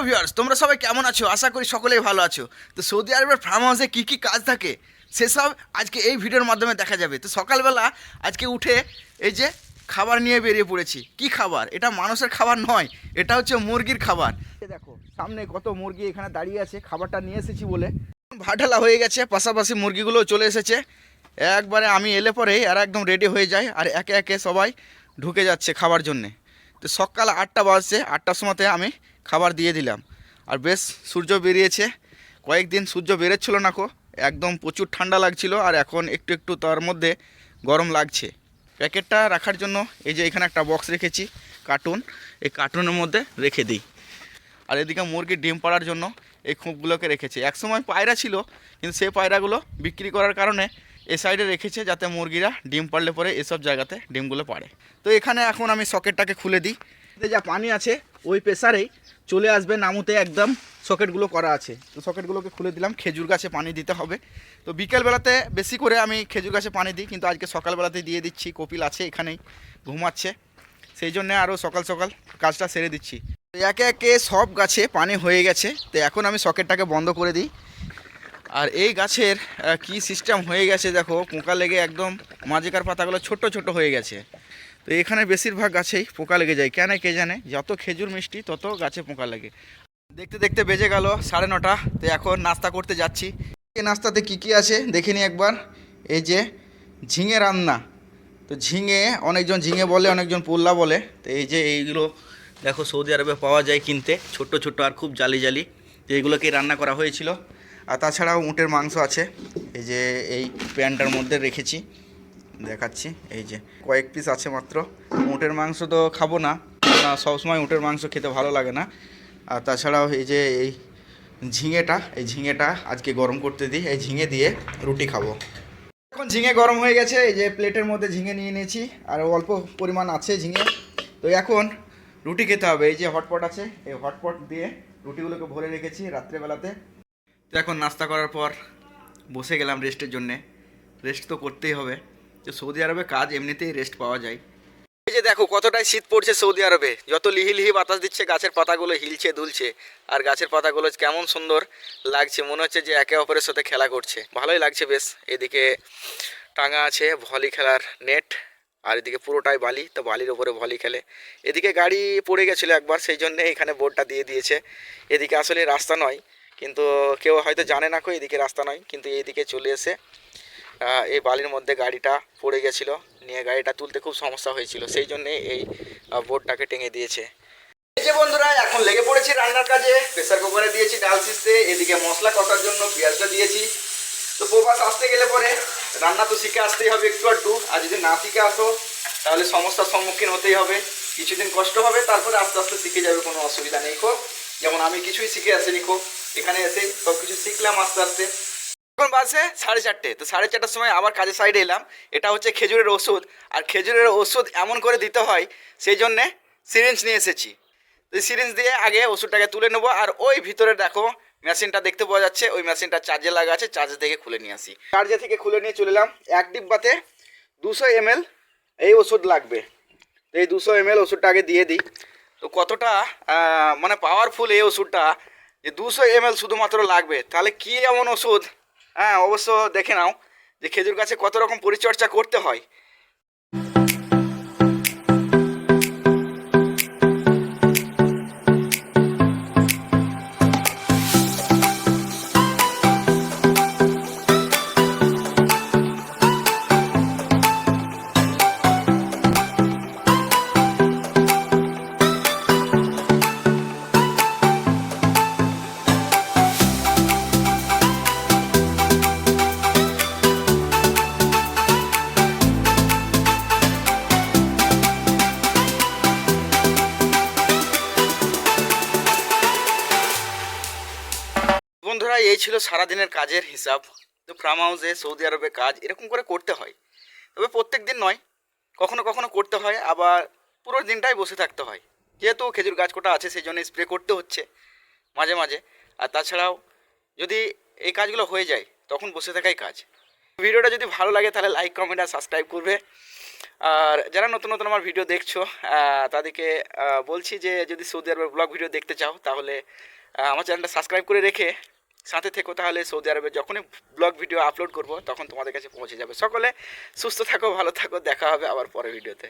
Viewers, তোমরা সবাই কেমন আছো? আশা করি সকলেই ভালো আছো। তো সৌদি আরবের ফার্ম হাউসে কী কী কাজ থাকে সেসব আজকে এই ভিডিওর মাধ্যমে দেখা যাবে। তো সকালবেলা আজকে উঠে এই যে খাবার নিয়ে বেরিয়ে পড়েছি। কি খাবার? এটা মানুষের খাবার নয়, এটা হচ্ছে মুরগির খাবার। দেখো সামনে কত মুরগি এখানে দাঁড়িয়ে আছে, খাবারটা নিয়ে এসেছি বলে। ভাটালা হয়ে গেছে, পাশাপাশি মুরগিগুলো চলে এসেছে। একবারে আমি এলে পরেই এরা একদম রেডি হয়ে যায় আর একে একে সবাই ঢুকে যাচ্ছে খাবার জন্যে। তো সকাল 8টা বাজছে, 8টার সময়তে আমি খাবার দিয়ে দিলাম। আর বেশ সূর্য বেরিয়েছে, কয়েকদিন সূর্য বেরোচ্ছিল না কো, একদম প্রচুর ঠান্ডা লাগছিল আর এখন একটু একটু তার মধ্যে গরম লাগছে। প্যাকেটটা রাখার জন্য এই যে এখানে একটা বক্স রেখেছি কার্টুন, এই কার্টুনের মধ্যে রেখে দিই। আর এদিকে মুরগির ডিম পাড়ার জন্য এই খোপগুলোকে রেখেছে। একসময় পায়রা ছিল, কিন্তু সেই পায়রাগুলো বিক্রি করার কারণে এ সাইডে রেখেছে যাতে মুরগিরা ডিম পাড়লে পরে এসব জায়গাতে ডিমগুলো পাড়ে। তো এখানে এখন আমি সকেটটাকে খুলে দিই। যা পানি আছে ওই প্রেসারেই চলে আসবে নামুতে, একদম সকেটগুলো করা আছে। তো সকেটগুলোকে খুলে দিলাম। খেজুর গাছে পানি দিতে হবে। তো বিকেলবেলাতে বেশি করে আমি খেজুর গাছে পানি দিই, কিন্তু আজকে সকালবেলাতেই দিয়ে দিচ্ছি। কপিল আছে এখানেই ঘুমাচ্ছে, সেই জন্যে আরও সকাল সকাল কাজটা সেরে দিচ্ছি। একে একে সব গাছে পানি হয়ে গেছে। তো এখন আমি সকেটটাকে বন্ধ করে দিই। আর এই গাছের কি সিস্টেম হয়ে গেছে দেখো, পোকা লেগে একদম মাঝেকার পাতাগুলো ছোট ছোট হয়ে গেছে। তো এখানে বেশিরভাগ গাছেই পোকা লেগে যায়, কেন কে জানে। যত খেজুর মিষ্টি তত গাছে পোকা লাগে। দেখতে দেখতে বেজে গেল 9:30। তো এখন নাস্তা করতে যাচ্ছি। এই নাস্তাতে কি কি আছে দেখে নিই একবার। এই যে ঝিঙে রান্না। তো ঝিঙে অনেকজন ঝিঙে বলে, অনেকজন পোল্লা বলে। তো এই যে এইগুলো দেখো সৌদি আরবে পাওয়া যায় কিনতে, ছোট্ট ছোট্ট আর খুব জালি জালি। তো এইগুলোকেই রান্না করা হয়েছিল। আর তাছাড়াও উটের মাংস আছে, এই যে এই প্যানটার মধ্যে রেখেছি, দেখাচ্ছি। এই যে কয়েক পিস আছে মাত্র। উটের মাংস তো খাবো না, সবসময় উটের মাংস খেতে ভালো লাগে না। আর তাছাড়াও এই যে এই ঝিঙেটা আজকে গরম করতে দিই, এই ঝিঙে দিয়ে রুটি খাবো। এখন ঝিঙে গরম হয়ে গেছে, এই যে প্লেটের মধ্যে ঝিঙে নিয়ে নিয়েছি আর অল্প পরিমাণ আছে ঝিঙে। তো এখন রুটি খেতে হবে। এই যে হটপট আছে, এই হটপট দিয়ে রুটিগুলোকে ভরে রেখেছি রাত্রেবেলাতে। তো এখন নাস্তা করার পর বসে গেলাম রেস্টের জন্যে। রেস্ট তো করতেই হবে, তো সৌদি আরবে কাজ এমনিতেই রেস্ট পাওয়া যায়। এই যে দেখো কতটাই শীত পড়ছে সৌদি আরবে, যত লিহি লিহি বাতাস দিচ্ছে গাছের পাতাগুলো হিলছে দুলছে। আর গাছের পাতাগুলো কেমন সুন্দর লাগছে, মনে হচ্ছে যে একে অপরের সাথে খেলা করছে, ভালোই লাগছে বেশ। এদিকে টাঙা আছে ভলি খেলার নেট, আর এদিকে পুরোটাই বালি, তো বালির ওপরে ভলি খেলে। এদিকে গাড়ি পড়ে গেছিলো একবার, সেই জন্যে এখানে বোর্ডটা দিয়ে দিয়েছে। এদিকে আসলে রাস্তা নয়, কিন্তু কেউ হয়তো জানে না কো এদিকে রাস্তা নয়, কিন্তু এইদিকে চলে এসে এই বালির মধ্যে গাড়িটা পড়ে গেছিলো, নিয়ে গাড়িটা তুলতে খুব সমস্যা হয়েছিল, সেই জন্যে এই বোর্ডটাকে টেঙে দিয়েছে। এই যে বন্ধুরা এখন লেগে পড়েছি রান্নার কাজে। প্রেসার কুকারে দিয়েছি ডাল সিজতে, এদিকে মশলা কষার জন্য পেঁয়াজটা দিয়েছি। তো প্রবাস আসতে গেলে পরে রান্না তো শিখে আসতেই হবে একটু একটু, আর যদি না শিখে আসো তাহলে সমস্যার সম্মুখীন হতেই হবে। কিছুদিন কষ্ট হবে, তারপরে আস্তে আস্তে শিখে যাবে, কোনো অসুবিধা নেই খো। যেমন আমি কিছুই শিখে আসিনি খো, এখানে এসেই সব কিছু শিখলাম আস্তে আস্তে। এখন বাজে 4:30। তো 4:30টার সময় আবার কাজের সাইডে এলাম। এটা হচ্ছে খেজুরের ওষুধ, আর খেজুরের ওষুধ এমন করে দিতে হয়, সেই জন্যে সিরিঞ্জ নিয়ে এসেছি। তো সিরিঞ্জ দিয়ে আগে ওষুধটাকে তুলে নেবো। আর ওই ভিতরে দেখো মেশিনটা দেখতে পাওয়া যাচ্ছে, ওই মেশিনটা চার্জে লাগা আছে, চার্জে থেকে খুলে নিয়ে আসি। চার্জে থেকে খুলে নিয়ে চলে এলাম। এক ডিব্বাতে 200 ml এই ওষুধ লাগবে। তো এই 200 ml ওষুধটা আগে দিয়ে দিই। তো কতটা মানে পাওয়ারফুল এই ওষুধটা, যে 200 ml শুধুমাত্র লাগবে, তাহলে কী এমন ওষুধ। হ্যাঁ অবশ্য দেখে নাও যে খেজুর গাছে কত রকম পরিচর্যা করতে হয়। বন্ধুরা এই ছিল সারাদিনের কাজের হিসাব। তো ফার্ম হাউসে সৌদি আরবে কাজ এরকম করে করতে হয়, তবে প্রত্যেক দিন নয়, কখনো কখনো করতে হয়, আবার পুরো দিনটাই বসে থাকতে হয়। যেহেতু খেজুর গাছ কোটা আছে সেই জন্য স্প্রে করতে হচ্ছে মাঝে মাঝে। আর তাছাড়াও যদি এই কাজগুলো হয়ে যায় তখন বসে থাকাই কাজ। ভিডিওটা যদি ভালো লাগে তাহলে লাইক কমেন্ট আর সাবস্ক্রাইব করবে। আর যারা নতুন নতুন আমার ভিডিও দেখছো তাদেরকে বলছি যে যদি সৌদি আরবের ব্লগ ভিডিও দেখতে চাও তাহলে আমার চ্যানেলটা সাবস্ক্রাইব করে রেখে সাথে থেকো, তাহলে সৌদি আরবে যখনই ব্লগ ভিডিও আপলোড করব তখন তোমাদের কাছে পৌঁছে যাবে। সকলে সুস্থ থাকো, ভালো থাকো, দেখা হবে আবার পরের ভিডিওতে।